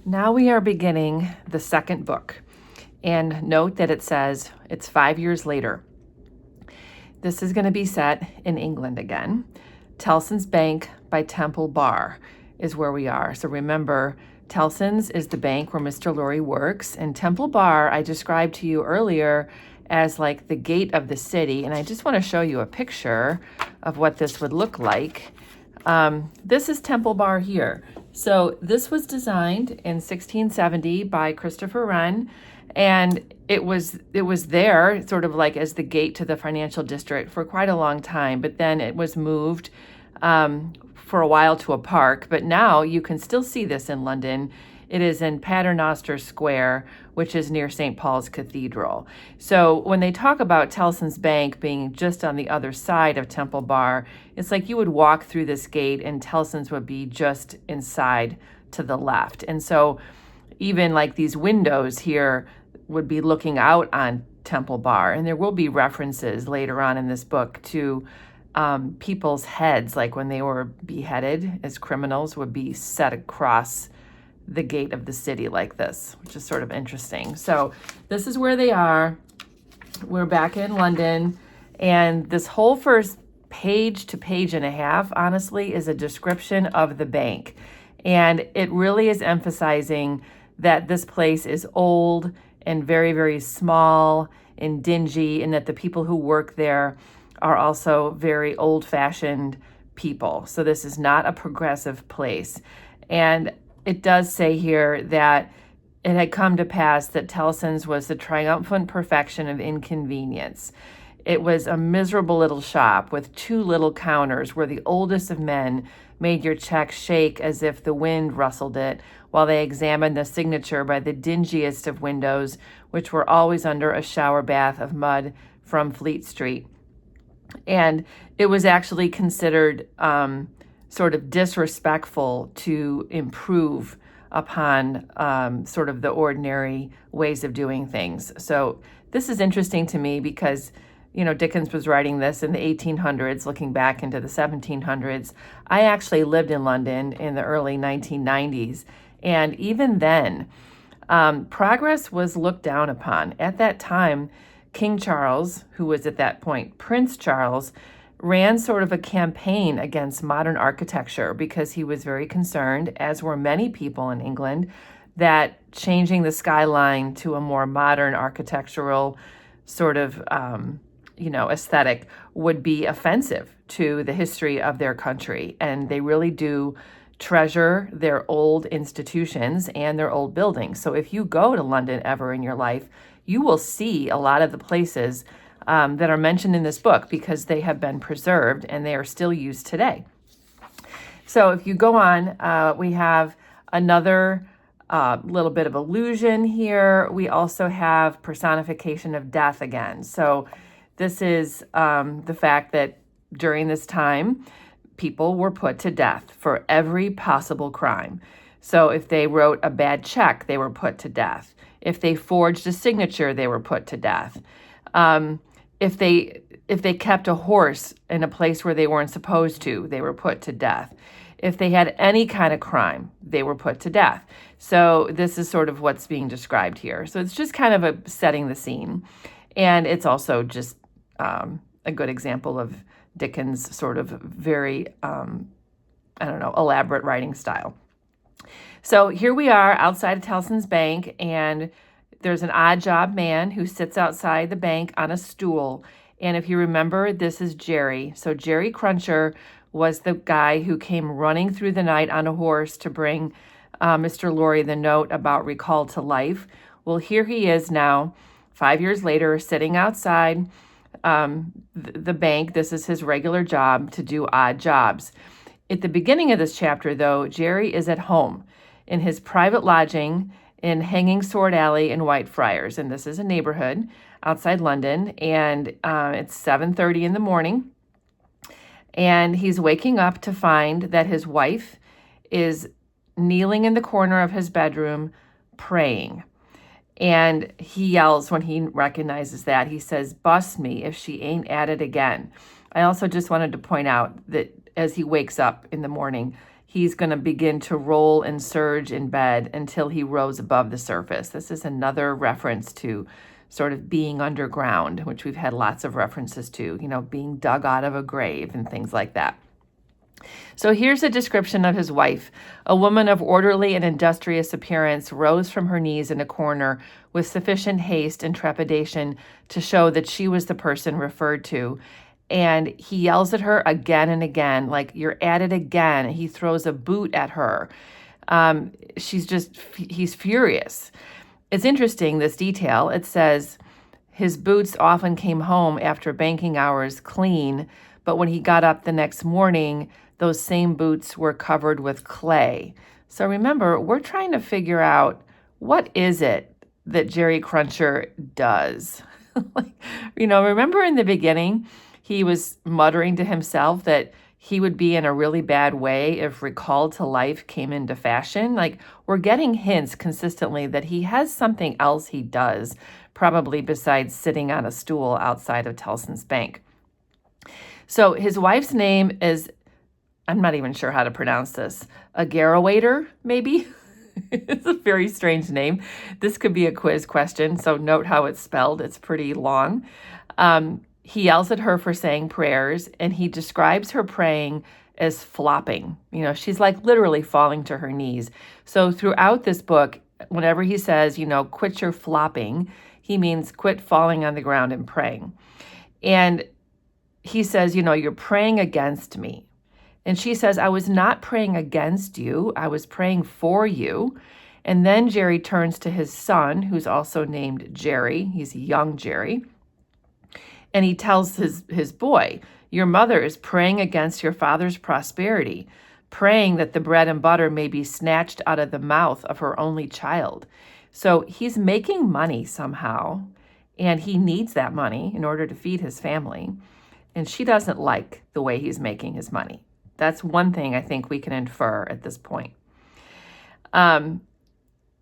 Now we are beginning the second book, and note that it says it's 5 years later. This is going to be set in England again. Tellson's Bank by Temple Bar is where we are. So remember, Tellson's is the bank where Mr. Lorry works, and Temple Bar I described to you earlier as like the gate of the city, and I just want to show you a picture of what this would look like. This is Temple Bar here. So this was designed in 1670 by Christopher Wren, and it was there sort of like as the gate to the financial district for quite a long time, but then it was moved for a while to a park, but now you can still see this in London. It is in Paternoster Square, which is near St. Paul's Cathedral. So when they talk about Tellson's Bank being just on the other side of Temple Bar, it's like you would walk through this gate and Tellson's would be just inside to the left. And so even like these windows here would be looking out on Temple Bar. And there will be references later on in this book to people's heads, like when they were beheaded as criminals, would be set across the gate of the city like this, which is sort of interesting. So this is where they are. We're back in London, and this whole first page to page and a half, honestly, is a description of the bank. And it really is emphasizing that this place is old and very, very small and dingy, and that the people who work there are also very old-fashioned people. So this is not a progressive place. And it does say here that it had come to pass that Tellson's was the triumphant perfection of inconvenience. It was a miserable little shop with 2 little counters where the oldest of men made your check shake as if the wind rustled it, while they examined the signature by the dingiest of windows, which were always under a shower bath of mud from Fleet Street. And it was actually considered sort of disrespectful to improve upon sort of the ordinary ways of doing things. So this is interesting to me because, you know, Dickens was writing this in the 1800s, looking back into the 1700s. I actually lived in London in the early 1990s. And even then, progress was looked down upon. At that time, King Charles, who was at that point Prince Charles, ran sort of a campaign against modern architecture because he was very concerned, as were many people in England, that changing the skyline to a more modern architectural sort of, aesthetic would be offensive to the history of their country. And they really do treasure their old institutions and their old buildings. So if you go to London ever in your life, you will see a lot of the places that are mentioned in this book because they have been preserved and they are still used today. So if you go on, we have another little bit of illusion here. We also have personification of death again. So this is the fact that during this time, people were put to death for every possible crime. So if they wrote a bad check, they were put to death. If they forged a signature, they were put to death. If they kept a horse in a place where they weren't supposed to, they were put to death. If they had any kind of crime, they were put to death. So this is sort of what's being described here. So it's just kind of setting the scene. And it's also just a good example of Dickens' sort of very, elaborate writing style. So here we are outside of Tellson's Bank, and there's an odd job man who sits outside the bank on a stool. And if you remember, this is Jerry. So Jerry Cruncher was the guy who came running through the night on a horse to bring Mr. Lorry the note about recall to life. Well, here he is now, 5 years later, sitting outside the bank. This is his regular job, to do odd jobs. At the beginning of this chapter, though, Jerry is at home in his private lodging in Hanging Sword Alley in Whitefriars. And this is a neighborhood outside London. And it's 7:30 in the morning. And he's waking up to find that his wife is kneeling in the corner of his bedroom praying. And he yells when he recognizes that. He says, "Bust me if she ain't at it again." I also just wanted to point out that as he wakes up in the morning, he's going to begin to roll and surge in bed until he rose above the surface. This is another reference to sort of being underground, which we've had lots of references to, being dug out of a grave and things like that. So here's a description of his wife. A woman of orderly and industrious appearance rose from her knees in a corner with sufficient haste and trepidation to show that she was the person referred to. And he yells at her again and again, like, "You're at it again." He throws a boot at her. He's furious. It's interesting, this detail. It says his boots often came home after banking hours clean, but when he got up the next morning, those same boots were covered with clay. So remember, we're trying to figure out, what is it that Jerry Cruncher does? Remember in the beginning, he was muttering to himself that he would be in a really bad way if recalled to life came into fashion. We're getting hints consistently that he has something else he does, probably besides sitting on a stool outside of Tellson's Bank. So his wife's name is, I'm not even sure how to pronounce this, Agarawaiter, maybe? It's a very strange name. This could be a quiz question, so note how it's spelled. It's pretty long. He yells at her for saying prayers, and he describes her praying as flopping. She's literally falling to her knees. So throughout this book, whenever he says, quit your flopping, he means quit falling on the ground and praying. And he says, you're praying against me. And she says, I was not praying against you. I was praying for you. And then Jerry turns to his son, who's also named Jerry. He's young Jerry. And he tells his boy, your mother is praying against your father's prosperity, praying that the bread and butter may be snatched out of the mouth of her only child. So he's making money somehow, and he needs that money in order to feed his family. And she doesn't like the way he's making his money. That's one thing I think we can infer at this point. And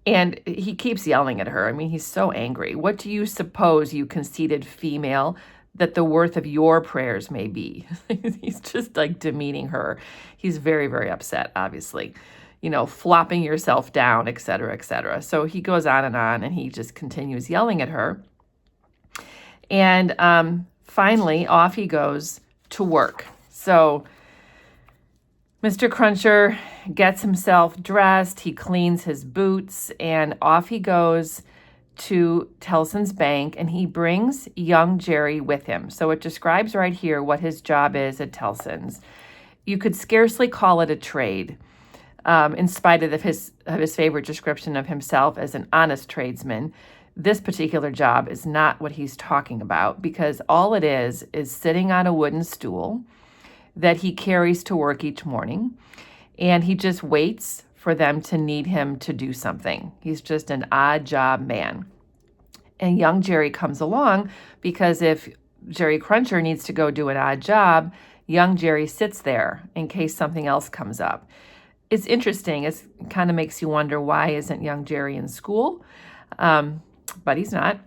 he keeps yelling at her. He's so angry. What do you suppose, you conceited female, that the worth of your prayers may be? He's just demeaning her. He's very, very upset, obviously. Flopping yourself down, et cetera, et cetera. So he goes on, and he just continues yelling at her. And finally, off he goes to work. So Mr. Cruncher gets himself dressed, he cleans his boots, and off he goes to Tellson's Bank, and he brings young Jerry with him. So it describes right here what his job is at Tellson's. You could scarcely call it a trade, in spite of his favorite description of himself as an honest tradesman. This particular job is not what he's talking about, because all it is sitting on a wooden stool that he carries to work each morning, and he just waits for them to need him to do something. He's just an odd job man. And young Jerry comes along because if Jerry Cruncher needs to go do an odd job, young Jerry sits there in case something else comes up. It's interesting. It kind of makes you wonder, why isn't young Jerry in school? But he's not.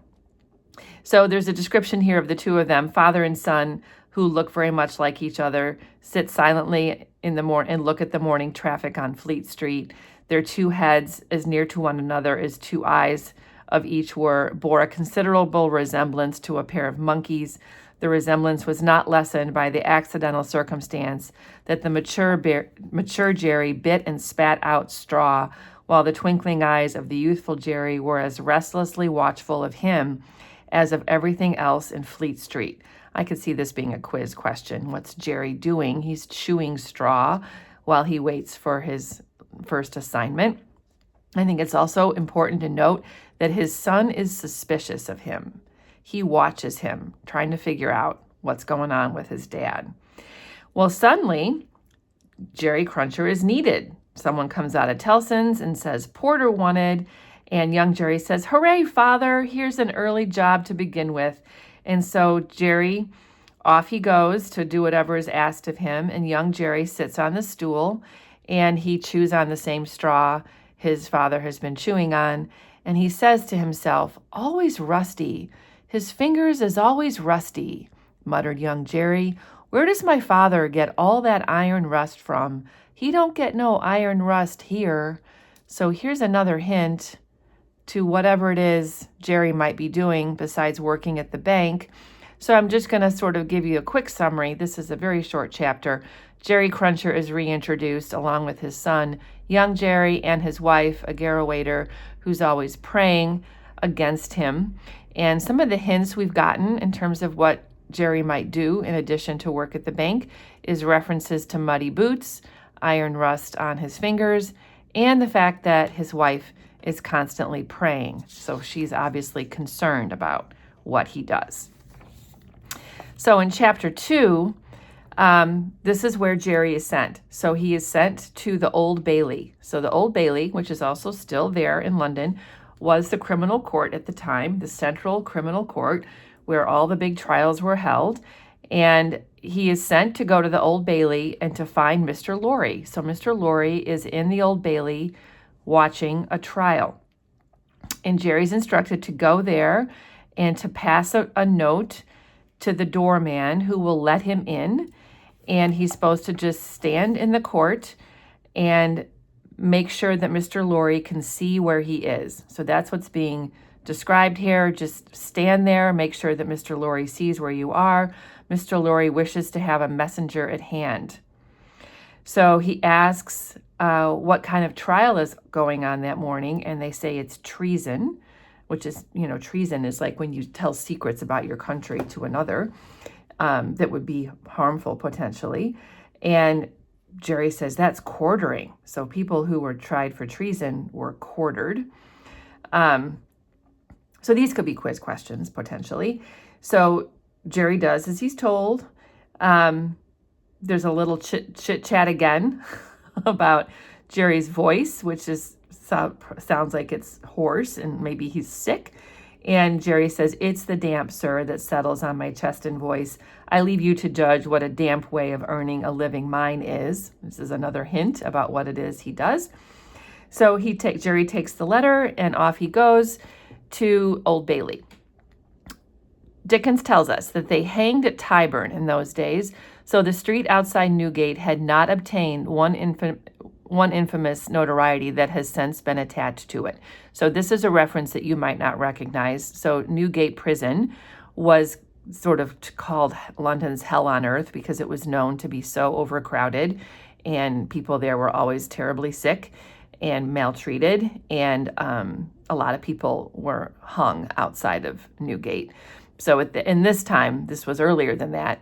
So there's a description here of the two of them, father and son, who look very much like each other, sit silently in the morning and look at the morning traffic on Fleet Street. Their two heads, as near to one another as two eyes of each bore a considerable resemblance to a pair of monkeys. The resemblance was not lessened by the accidental circumstance that the mature Jerry bit and spat out straw, while the twinkling eyes of the youthful Jerry were as restlessly watchful of him as of everything else in Fleet Street. I could see this being a quiz question. What's Jerry doing? He's chewing straw while he waits for his first assignment. I think it's also important to note that his son is suspicious of him. He watches him, trying to figure out what's going on with his dad. Well, suddenly, Jerry Cruncher is needed. Someone comes out of Tellson's and says, "Porter wanted," and young Jerry says, "Hooray, father, here's an early job to begin with." And so Jerry, off he goes to do whatever is asked of him, and young Jerry sits on the stool, and he chews on the same straw his father has been chewing on, and he says to himself, "Always rusty. His fingers is always rusty," muttered young Jerry. "Where does my father get all that iron rust from? He don't get no iron rust here. So here's another hint to whatever it is Jerry might be doing besides working at the bank. So I'm just going to sort of give you a quick summary. This is a very short chapter. Jerry Cruncher is reintroduced along with his son, young Jerry, and his wife, a Garrowader, who's always praying against him. And some of the hints we've gotten in terms of what Jerry might do in addition to work at the bank is references to muddy boots, iron rust on his fingers, and the fact that his wife is constantly praying. So she's obviously concerned about what he does. So in chapter 2, this is where Jerry is sent. So he is sent to the Old Bailey. So the Old Bailey, which is also still there in London, was the criminal court at the time, the central criminal court where all the big trials were held. And he is sent to go to the Old Bailey and to find Mr. Lorry. So Mr. Lorry is in the Old Bailey watching a trial. And Jerry's instructed to go there and to pass a note to the doorman who will let him in. And he's supposed to just stand in the court and make sure that Mr. Lorry can see where he is. So that's what's being described here. Just stand there, make sure that Mr. Lorry sees where you are. Mr. Lorry wishes to have a messenger at hand. So he asks what kind of trial is going on that morning, and they say it's treason, which is, treason is like when you tell secrets about your country to another that would be harmful potentially. And Jerry says that's quartering. So people who were tried for treason were quartered. So these could be quiz questions potentially. So Jerry does as he's told. There's a little chit chat again about Jerry's voice, which sounds like it's hoarse and maybe he's sick. And Jerry says, "It's the damp, sir, that settles on my chest and voice. I leave you to judge what a damp way of earning a living mine is." This is another hint about what it is he does. So Jerry takes the letter and off he goes to Old Bailey. Dickens tells us that they hanged at Tyburn in those days, so the street outside Newgate had not obtained one infamous notoriety that has since been attached to it. So this is a reference that you might not recognize. So Newgate Prison was sort of called London's hell on earth because it was known to be so overcrowded and people there were always terribly sick and maltreated, and a lot of people were hung outside of Newgate. So in this time, this was earlier than that,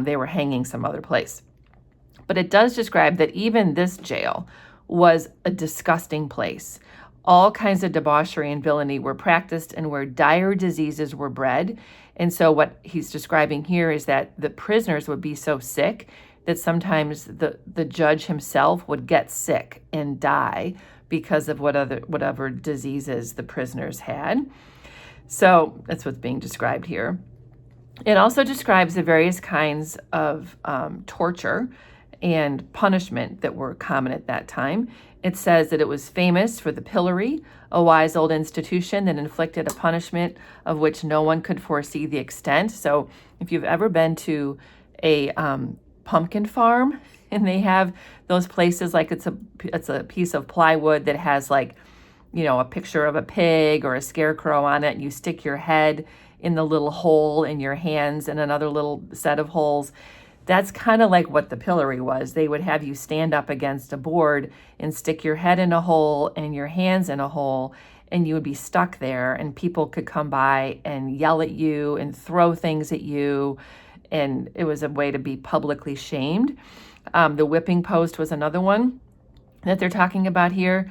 they were hanging some other place. But it does describe that even this jail was a disgusting place. All kinds of debauchery and villainy were practiced and where dire diseases were bred. And so what he's describing here is that the prisoners would be so sick that sometimes the judge himself would get sick and die because of whatever diseases the prisoners had. So that's what's being described here. It also describes the various kinds of torture and punishment that were common at that time. It says that it was famous for the pillory, a wise old institution that inflicted a punishment of which no one could foresee the extent. So if you've ever been to a pumpkin farm and they have those places like it's a piece of plywood that has like, a picture of a pig or a scarecrow on it, and you stick your head in the little hole in your hands and another little set of holes. That's kind of like what the pillory was. They would have you stand up against a board and stick your head in a hole and your hands in a hole, and you would be stuck there, and people could come by and yell at you and throw things at you, and it was a way to be publicly shamed. The whipping post was another one that they're talking about here.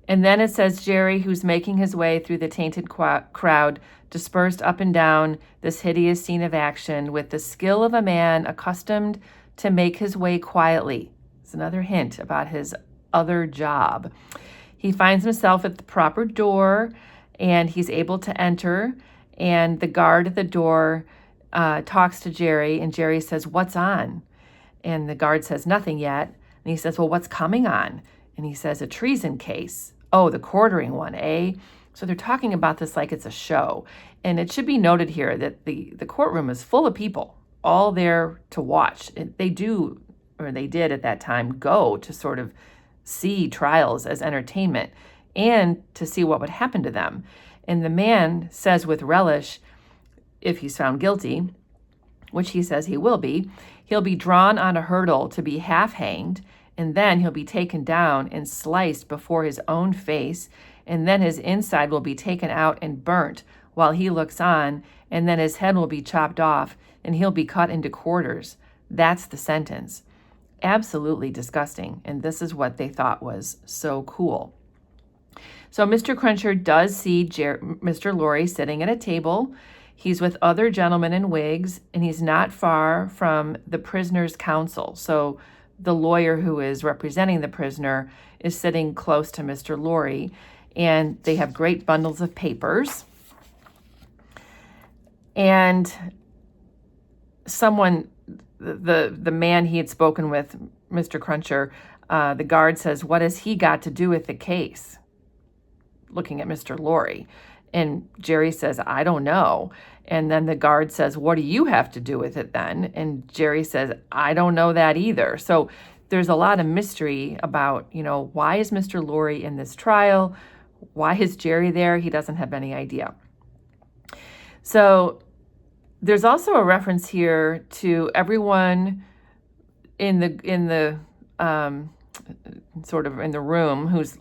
And then it says Jerry, who's making his way through the tainted crowd, dispersed up and down this hideous scene of action with the skill of a man accustomed to make his way quietly. It's another hint about his other job. He finds himself at the proper door, and he's able to enter, and the guard at the door talks to Jerry, and Jerry says, "What's on?" And the guard says, "Nothing yet." And he says, "Well, what's coming on?" And he says, "A treason case." "Oh, the quartering one, eh?" So they're talking about this like it's a show. And it should be noted here that the courtroom is full of people, all there to watch. They do or they did at that time, go to sort of see trials as entertainment and to see what would happen to them. And the man says with relish, if he's found guilty, which he says he will be, he'll be drawn on a hurdle to be half hanged, and then he'll be taken down and sliced before his own face, and then his inside will be taken out and burnt while he looks on, and then his head will be chopped off, and he'll be cut into quarters. That's the sentence. Absolutely disgusting, and this is what they thought was so cool. So Mr. Cruncher does see Mr. Lorry sitting at a table. He's with other gentlemen in wigs, and he's not far from the prisoner's counsel. So the lawyer who is representing the prisoner is sitting close to Mr. Lorry, and they have great bundles of papers. And someone, the man he had spoken with, Mr. Cruncher, the guard says, "What has he got to do with the case?" Looking at Mr. Lorry. And Jerry says, "I don't know." And then the guard says, "What do you have to do with it then?" And Jerry says, "I don't know that either." So there's a lot of mystery about, why is Mr. Lorry in this trial? Why is Jerry there? He doesn't have any idea. So there's also a reference here to everyone in the sort of in the room who's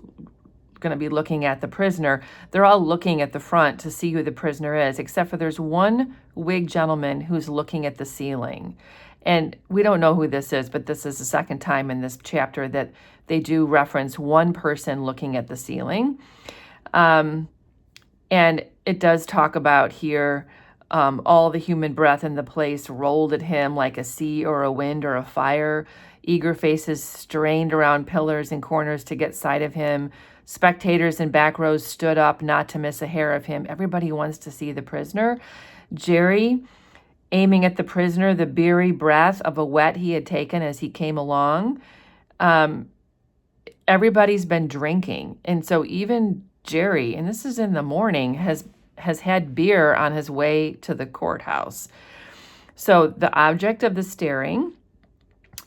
going to be looking at the prisoner. They're all looking at the front to see who the prisoner is, except for there's one wig gentleman who's looking at the ceiling. And we don't know who this is, but this is the second time in this chapter that they do reference one person looking at the ceiling. And it does talk about here, all the human breath in the place rolled at him like a sea or a wind or a fire. Eager faces strained around pillars and corners to get sight of him. Spectators in back rows stood up not to miss a hair of him. Everybody wants to see the prisoner. Jerry, aiming at the prisoner, the beery breath of a wet he had taken as he came along. Everybody's been drinking. And so even Jerry, and this is in the morning, has had beer on his way to the courthouse. So the object of the staring,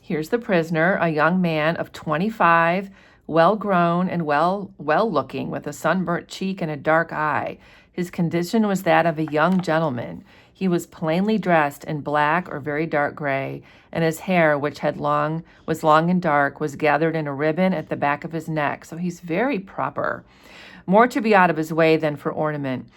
here's the prisoner, a young man of 25, well-grown and well-looking, with a sunburnt cheek and a dark eye. His condition was that of a young gentleman. He was plainly dressed in black or very dark gray, and his hair, which was long and dark, was gathered in a ribbon at the back of his neck. So he's very proper, more to be out of his way than for ornament.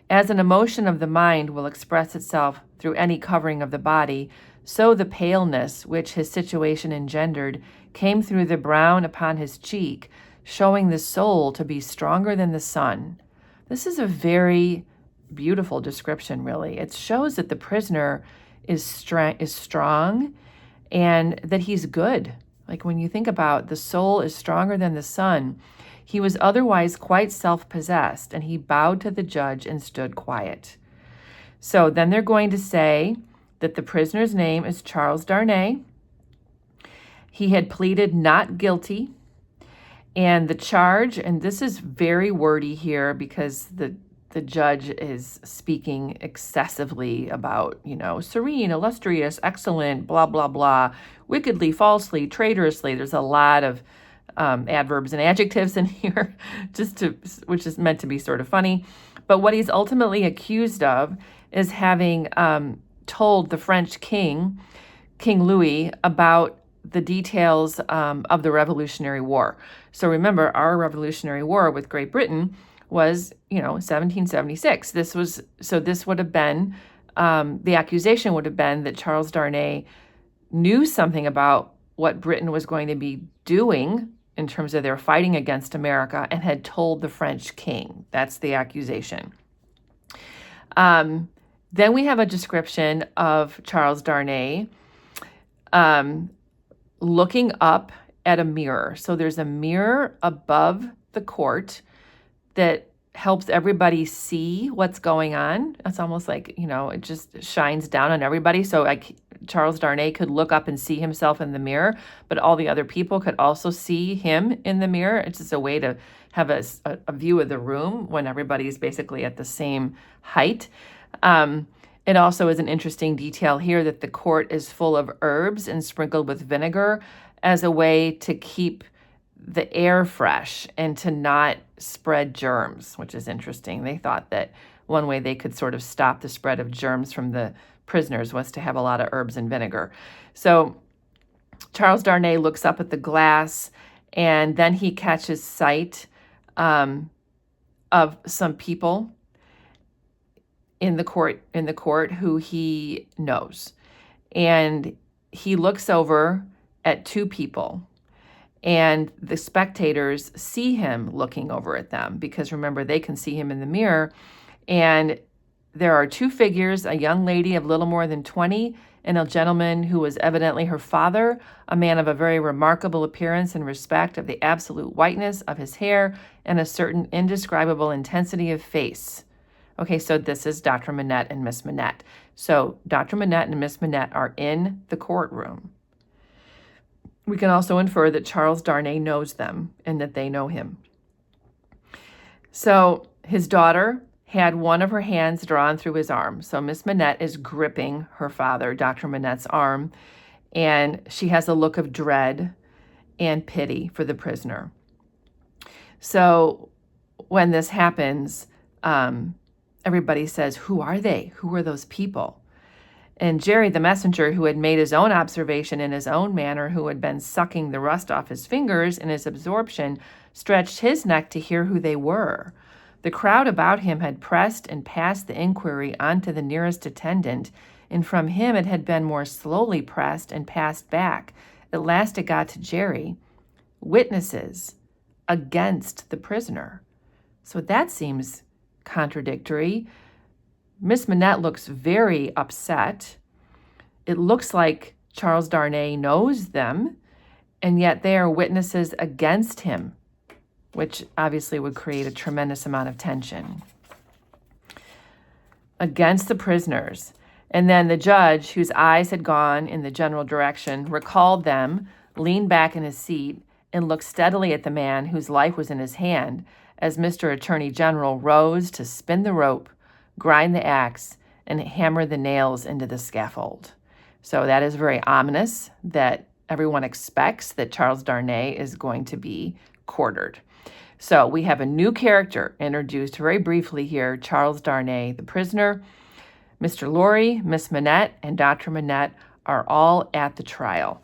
As an emotion of the mind will express itself through any covering of the body, so the paleness which his situation engendered came through the brown upon his cheek, showing the soul to be stronger than the sun. This is a very beautiful description, really. It shows that the prisoner is strong and that he's good. Like when you think about the soul is stronger than the sun, he was otherwise quite self-possessed, and he bowed to the judge and stood quiet. So then they're going to say that the prisoner's name is Charles Darnay. He had pleaded not guilty, and the charge, and this is very wordy here because the judge is speaking excessively about, serene, illustrious, excellent, blah, blah, blah, wickedly, falsely, traitorously. There's a lot of adverbs and adjectives in here, which is meant to be sort of funny. But what he's ultimately accused of is having told the French King Louis, about the details of the Revolutionary War. So remember, our Revolutionary War with Great Britain was, 1776. This would have been, the accusation would have been that Charles Darnay knew something about what Britain was going to be doing in terms of their fighting against America and had told the French king. That's the accusation. Then we have a description of Charles Darnay looking up at a mirror. So there's a mirror above the court that helps everybody see what's going on. It's almost like, it just shines down on everybody. So Charles Darnay could look up and see himself in the mirror, but all the other people could also see him in the mirror. It's just a way to have a view of the room when everybody's basically at the same height. It also is an interesting detail here that the court is full of herbs and sprinkled with vinegar as a way to keep the air fresh and to not spread germs, which is interesting. They thought that one way they could sort of stop the spread of germs from the prisoners was to have a lot of herbs and vinegar. So Charles Darnay looks up at the glass, and then he catches sight of some people in the court who he knows. And he looks over at two people, and the spectators see him looking over at them because, remember, they can see him in the mirror. And there are two figures, a young lady of little more than 20 and a gentleman who was evidently her father, a man of a very remarkable appearance in respect of the absolute whiteness of his hair and a certain indescribable intensity of face. Okay, so this is Dr. Manette and Miss Manette. So Dr. Manette and Miss Manette are in the courtroom. We can also infer that Charles Darnay knows them and that they know him. So his daughter had one of her hands drawn through his arm. So Miss Manette is gripping her father, Dr. Manette's arm, and she has a look of dread and pity for the prisoner. So when this happens, everybody says, "Who are they? Who are those people?" And Jerry, the messenger, who had made his own observation in his own manner, who had been sucking the rust off his fingers in his absorption, stretched his neck to hear who they were. The crowd about him had pressed and passed the inquiry on to the nearest attendant, and from him it had been more slowly pressed and passed back. At last it got to Jerry. Witnesses against the prisoner. So that seems contradictory. Miss Manette looks very upset. It looks like Charles Darnay knows them, and yet they are witnesses against him, which obviously would create a tremendous amount of tension. Against the prisoners. And then the judge, whose eyes had gone in the general direction, recalled them, leaned back in his seat, and looked steadily at the man whose life was in his hand as Mr. Attorney General rose to spin the rope, grind the axe, and hammer the nails into the scaffold. So that is very ominous that everyone expects that Charles Darnay is going to be quartered. So we have a new character introduced very briefly here, Charles Darnay, the prisoner. Mr. Lorry, Miss Manette, and Dr. Manette are all at the trial.